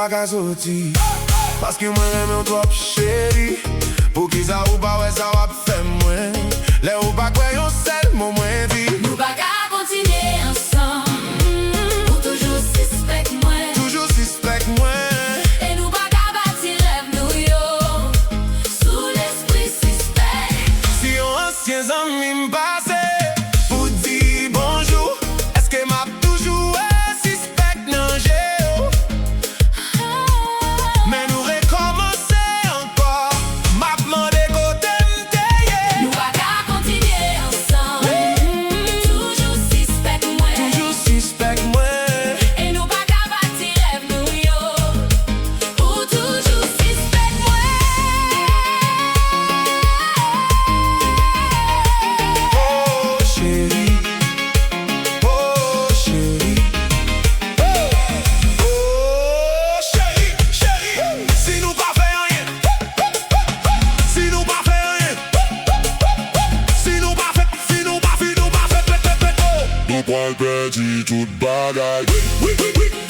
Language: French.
pa ka soti Paske mwen reme ou trop chéri Pou ki sa ou pa wè sa wap fè mwen Le ou pa kwe yon sel mwen mwen di Nou pa ka kontinye ansan Ou toujou sispek mwen Toujou sispek mwen E nou pa ka bati rev nou yo Sou l'esprit sispek Si yon ansyen zami m'pase Pou di bonjou Eske m'ap toujou sispek nan jè Men nou rekomanse ankor M'ap mande kote m'teye Nou pa ka kontinye ansan Toujou sispek mwen Toujou sispek mwen E nou pa ka bati rev nou yo Ou toujou sispek mwen Oh chéri Oh chéri Oh chéri, chéri Si nou pa fè rien Si nou pa fè rien Si nou pa fè Nou pral perdi tout bagay Oui, oui, oui, oui